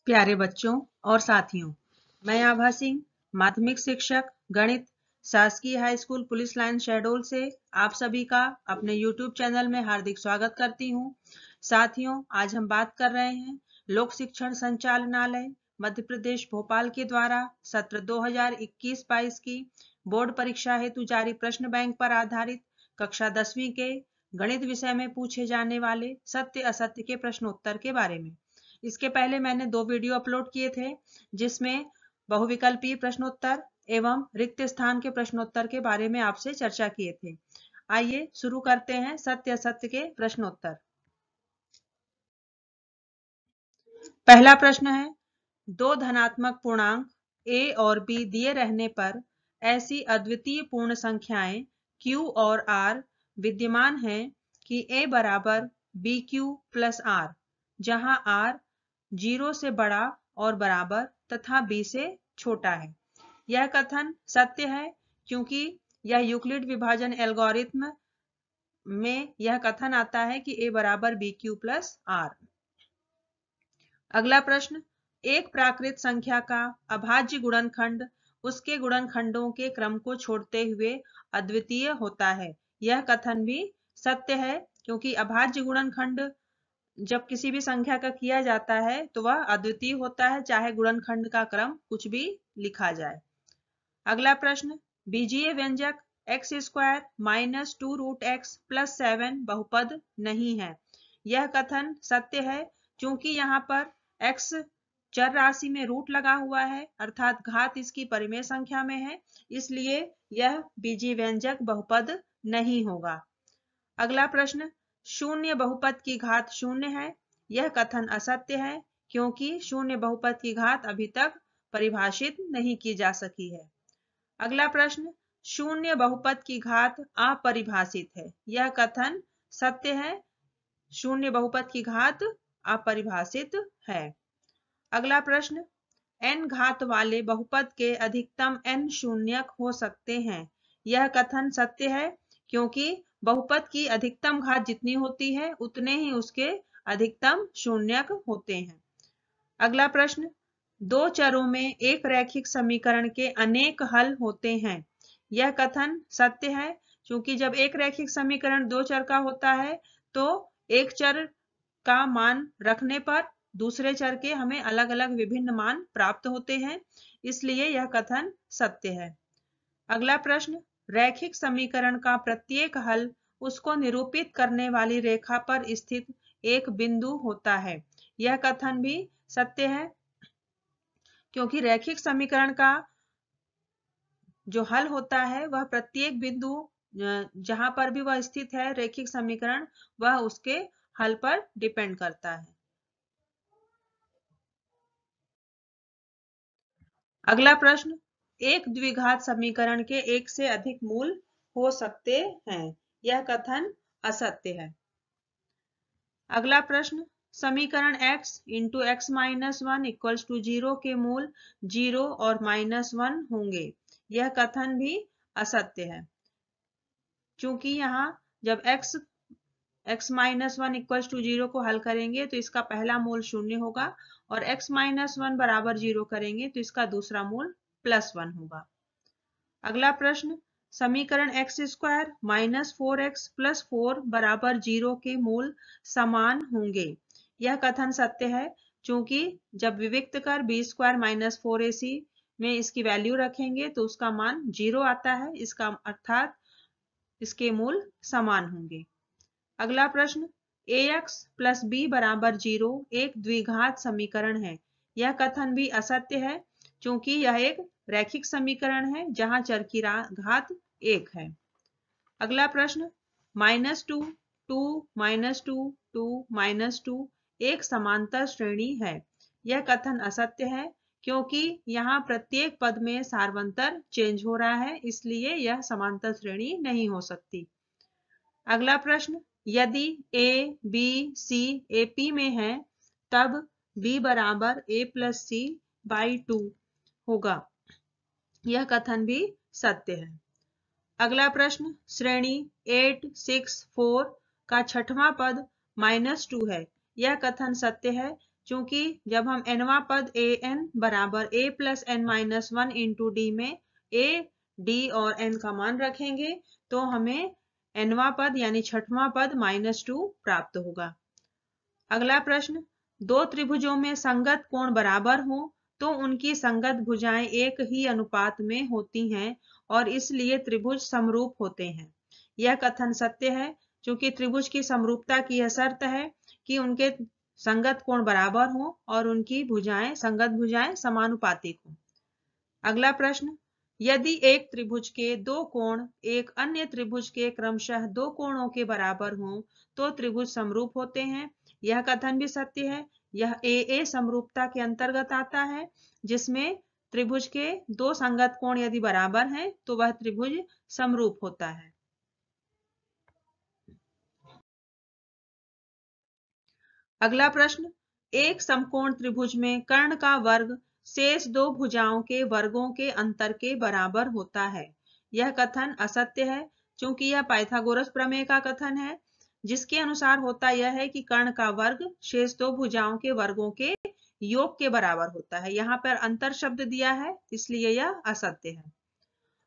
प्यारे बच्चों और साथियों, मैं आभा सिंह, माध्यमिक शिक्षक गणित, शासकीय high school police line Shahdol से आप सभी का अपने YouTube चैनल में हार्दिक स्वागत करती हूं। साथियों, आज हम बात कर रहे हैं लोक शिक्षण संचालनालय मध्य प्रदेश भोपाल के द्वारा सत्र 2021-22 की बोर्ड परीक्षा हेतु जारी प्रश्न बैंक पर आधारित कक्षा 10वीं के गणित विषय में पूछे जाने वाले सत्य असत्य के प्रश्नोत्तर के बारे में। इसके पहले मैंने 2 वीडियो अपलोड किए थे, जिसमें बहुविकल्पीय प्रश्नोत्तर एवं रिक्त स्थान के प्रश्नोत्तर के बारे में आपसे चर्चा किए थे। आइए शुरू करते हैं सत्य असत्य के प्रश्नोत्तर। पहला प्रश्न है, दो धनात्मक पूर्णांक a और b दिए रहने पर ऐसी अद्वितीय पूर्ण संख्याएं q और r विद्यमान हैं कि a बराबर bq प्लस r, जहां r 0 से बड़ा और बराबर तथा b से छोटा है। यह कथन सत्य है क्योंकि यह यूक्लिड विभाजन एल्गोरिथ्म में यह कथन आता है कि a बराबर bq प्लस r। अगला प्रश्न, एक प्राकृत संख्या का अभाज्य गुणनखंड उसके गुणनखंडों के क्रम को छोड़ते हुए अद्वितीय होता है। यह कथन भी सत्य है क्योंकि अभाज्य गुणनखंड जब किसी भी संख्या का किया जाता है तो वह अद्वितीय होता है, चाहे गुणनखंड का क्रम कुछ भी लिखा जाए। अगला प्रश्न, बीजीय व्यंजक x square minus 2 root x plus 7 बहुपद नहीं है। यह कथन सत्य है क्योंकि यहाँ पर x चर राशि में रूट लगा हुआ है, अर्थात घात इसकी परिमेय संख्या में है, इसलिए यह बीजीय व्यंजक बहुपद नहीं होगा। अगला प्रश्न, शून्य बहुपद की घात शून्य है। यह कथन असत्य है क्योंकि शून्य बहुपद की घात अभी तक परिभाषित नहीं की जा सकी है। अगला प्रश्न, शून्य बहुपद की घात अपरिभाषित है। यह कथन सत्य है, शून्य बहुपद की घात अपरिभाषित है। अगला प्रश्न, n घात वाले बहुपद के अधिकतम n शून्यक हो सकते हैं। यह कथन सत्य है क्योंकि बहुपद की अधिकतम घात जितनी होती है उतने ही उसके अधिकतम शून्यक होते हैं। अगला प्रश्न, दो चरों में एक रैखिक समीकरण के अनेक हल होते हैं। यह कथन सत्य है क्योंकि जब एक रैखिक समीकरण दो चर का होता है तो एक चर का मान रखने पर दूसरे चर के हमें अलग अलग विभिन्न मान प्राप्त होते हैं, इसलिए यह कथन सत्य है। अगला प्रश्न, रैखिक समीकरण का प्रत्येक हल उसको निरूपित करने वाली रेखा पर स्थित एक बिंदु होता है। यह कथन भी सत्य है क्योंकि रैखिक समीकरण का जो हल होता है वह प्रत्येक बिंदु जहां पर भी वह स्थित है रैखिक समीकरण, वह उसके हल पर डिपेंड करता है। अगला प्रश्न, एक द्विघात समीकरण के एक से अधिक मूल हो सकते हैं। यह कथन असत्य है। अगला प्रश्न, समीकरण x into x minus 1 equals to 0 के मूल 0 और -1 होंगे। यह कथन भी असत्य है क्योंकि यहाँ जब x माइनस 1 इक्वल्स टू 0 को हल करेंगे तो इसका पहला मूल 0 होगा और x माइनस 1 बराबर 0 करेंगे तो इसका दूसरा मूल +1 होगा। अगला प्रश्न, समीकरण x square minus 4x plus 4 बराबर 0 के मूल समान होंगे। यह कथन सत्य है क्योंकि जब विविक्त कर बी स्क्वायर माइनस 4ac में इसकी वैल्यू रखेंगे तो उसका मान 0 आता है, इसका अर्थात इसके मूल समान होंगे। अगला प्रश्न, ax प्लस b बराबर 0 एक द्विघात समीकरण है। यह कथन भी असत्य है क्योंकि यह एक रैखिक समीकरण है जहां चर की घात 1 है। अगला प्रश्न, -2 2 -2 2 -2 एक समांतर श्रेणी है। यह कथन असत्य है क्योंकि यहाँ प्रत्येक पद में सार्वंतर चेंज हो रहा है, इसलिए यह समांतर श्रेणी नहीं हो सकती। अगला प्रश्न, यदि a b c AP में है तब b बराबर a प्लस c बाई 2 होगा। यह कथन भी सत्य है। अगला प्रश्न, श्रेणी 8 6 4 का छठवां पद -2 है। यह कथन सत्य है चूंकि जब हम nवां पद an बराबर a plus n minus 1 into D में a, d और n का मान रखेंगे तो हमें nवां पद यानी छठवां पद -2 प्राप्त होगा। अगला प्रश्न, दो त्रिभुजों में संगत कोण बराबर हो तो उनकी संगत भुजाएं एक ही अनुपात में होती हैं और इसलिए त्रिभुज समरूप होते हैं। यह कथन सत्य है क्योंकि त्रिभुज की समरूपता की यह शर्त है कि उनके संगत कोण बराबर हो और उनकी भुजाएं संगत भुजाएं समानुपातिक हो। अगला प्रश्न, यदि एक त्रिभुज के दो कोण एक अन्य त्रिभुज के क्रमशः दो कोणों के बराबर हों तो त्रिभुज समरूप होते हैं। यह कथन भी सत्य है। यह AA समरूपता के अंतर्गत आता है जिसमें त्रिभुज के दो संगत कोण यदि बराबर हैं तो वह त्रिभुज समरूप होता है। अगला प्रश्न, एक समकोण त्रिभुज में कर्ण का वर्ग शेष दो भुजाओं के वर्गों के अंतर के बराबर होता है। यह कथन असत्य है क्योंकि यह पाइथागोरस प्रमेय का कथन है जिसके अनुसार होता यह है कि कर्ण का वर्ग शेष दो भुजाओं के वर्गों के योग के बराबर होता है। यहाँ पर अंतर शब्द दिया है इसलिए यह असत्य है।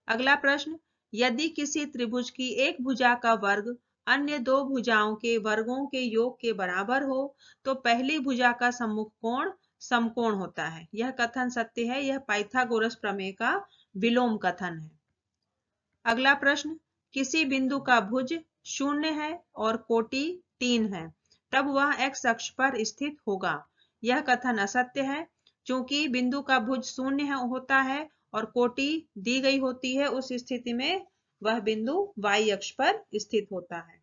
अगला प्रश्न, यदि किसी त्रिभुज की एक भुजा का वर्ग अन्य दो भुजाओं के वर्गों के योग के बराबर हो तो पहली भुजा का सम्मुख कोण समकोण होता है। यह कथन सत्य है। यह पाइथागोरस प्रमेय का विलोम कथन है। अगला प्रश्न, किसी बिंदु का भुज 0 है और कोटि 3 है तब वह x अक्ष पर स्थित होगा। यह कथन असत्य है क्योंकि बिंदु का भुज 0 होता है और कोटि दी गई होती है, उस स्थिति में वह बिंदु y अक्ष पर स्थित होता है।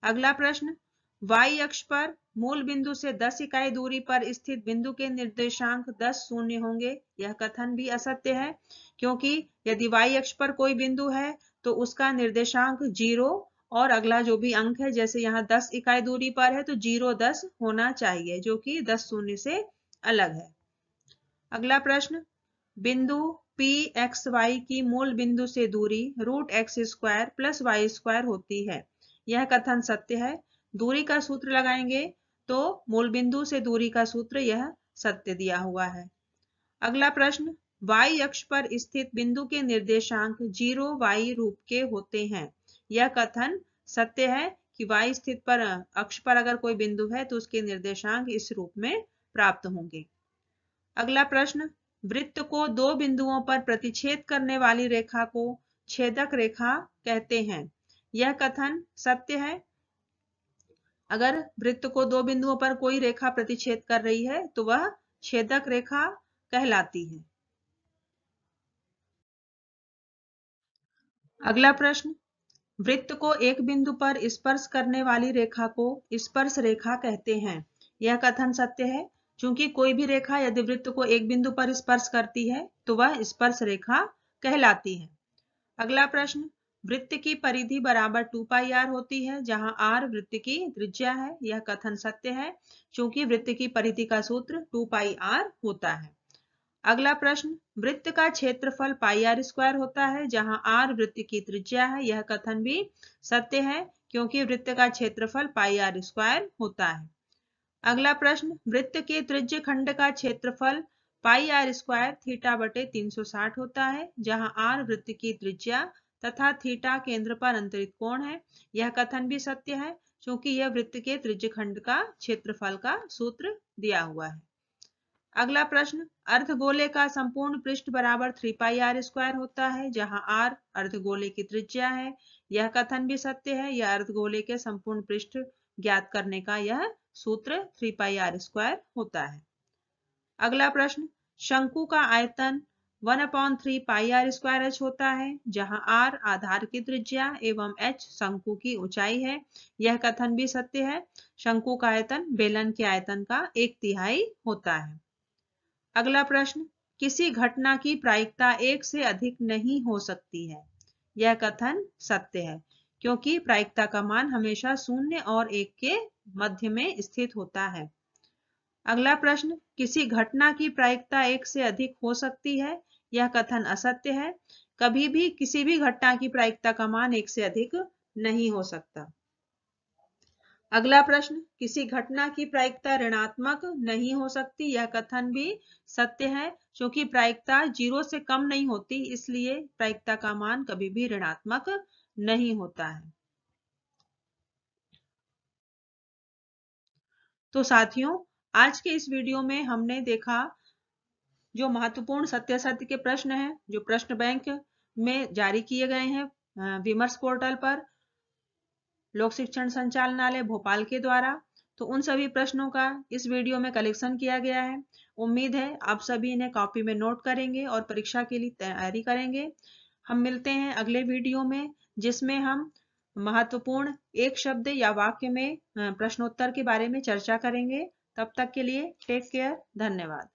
अगला प्रश्न, y अक्ष पर मूल बिंदु से 10 इकाई दूरी पर स्थित बिंदु के निर्देशांक 10 शून्य होंगे। यह कथन भी असत्य है क्योंकि यदि y अक्ष पर कोई बिंदु है तो उसका निर्देशांक 0 और अगला जो भी अंक है जैसे यहाँ 10 इकाई दूरी पर है तो 0 10 होना चाहिए जो कि 10 शून्य से अलग है। अगला प्रश्न, बिंदु PXY की मूल बिंदु से दूरी √x² + y² होती है। यह कथन सत्य है। दूरी का सूत्र लगाएंगे तो मूल बिंदु से दूरी का सूत्र यह सत्य दिया हुआ है। अगला प्रश्न, y अक्ष पर स्थित बिंदु के निर्देशांक 0 y रूप के होते हैं। यह कथन सत्य है कि y स्थित पर अक्ष पर अगर कोई बिंदु है तो उसके निर्देशांक इस रूप में प्राप्त होंगे। अगला प्रश्न, वृत्त को दो बिंदुओं पर प्रतिच्छेद करने वाली रेखा को छेदक रेखा कहते हैं। यह कथन सत्य है। अगर वृत्त को दो बिंदुओं पर कोई रेखा प्रतिच्छेद कर रही है तो वह छेदक रेखा कहलाती है। अगला प्रश्न, वृत्त को एक बिंदु पर स्पर्श करने वाली रेखा को स्पर्श रेखा कहते हैं। यह कथन सत्य है क्योंकि कोई भी रेखा यदि वृत्त को एक बिंदु पर स्पर्श करती है तो वह स्पर्श रेखा कहलाती है। अगला प्रश्न, वृत्त की परिधि बराबर 2πr होती है जहां r वृत्त की त्रिज्या है। यह कथन सत्य है क्योंकि वृत्त की परिधि का सूत्र 2πr होता है। अगला प्रश्न, वृत्त का क्षेत्रफल πr² होता है जहां r वृत्त की त्रिज्या है। यह कथन भी सत्य है क्योंकि वृत्त का क्षेत्रफल πr² होता है। अगला प्रश्न, वृत्त के त्रिज्य खंड का क्षेत्रफल πr² θ/360 होता है जहां r वृत्त की त्रिज्या तथा थीटा केंद्र पर अंतरित कोण है। यह कथन भी सत्य है क्योंकि यह वृत्त के त्रिज्य खंड का क्षेत्रफल का सूत्र दिया हुआ है। अगला प्रश्न, अर्धगोले का संपूर्ण पृष्ठ बराबर 3πr² होता है जहां r अर्धगोले की त्रिज्या है। यह कथन भी सत्य है। यह अर्धगोले के संपूर्ण पृष्ठ ज्ञात करने का यह सूत्र 3πr² होता है। अगला प्रश्न, शंकु का आयतन 1/3πr²h होता है जहां r आधार की त्रिज्या एवं h शंकु की ऊंचाई है। यह कथन भी सत्य है। शंकु का आयतन बेलन के आयतन का 1/3 होता है। अगला प्रश्न, किसी घटना की प्रायिकता 1 से अधिक नहीं हो सकती है। यह कथन सत्य है क्योंकि प्रायिकता का मान हमेशा 0 और 1 के मध्य में स्थित होता है। अगला प्रश्न, किसी घटना की प्रायिकता 1 से अधिक हो सकती है। यह कथन असत्य है। कभी भी किसी भी घटना की प्रायिकता का मान 1 से अधिक नहीं हो सकता। अगला प्रश्न, किसी घटना की प्रायिकता ऋणात्मक नहीं हो सकती, यह कथन भी सत्य है, क्योंकि प्रायिकता 0 से कम नहीं होती, इसलिए प्रायिकता का मान कभी भी ऋणात्मक नहीं होता है। तो साथियों, आज के इस वीडियो में हमने देखा जो महत्वपूर्ण सत्य असत्य के प्रश्न हैं, जो प्रश्न बैंक में जारी किए गए हैं विमर्श पोर्टल पर लोक शिक्षण संचालनालय भोपाल के द्वारा। तो उन सभी प्रश्नों का इस वीडियो में कलेक्शन किया गया है। उम्मीद है आप सभी इन्हें कॉपी में नोट करेंगे और परीक्षा के लिए तैयारी करेंगे। हम मिलते हैं अगले वीडियो में, जिसमें हम महत्वपूर्ण एक शब्द या वाक्य में प्रश्नोत्तर के बारे में चर्चा करेंगे। तब तक के लिए टेक केयर, धन्यवाद।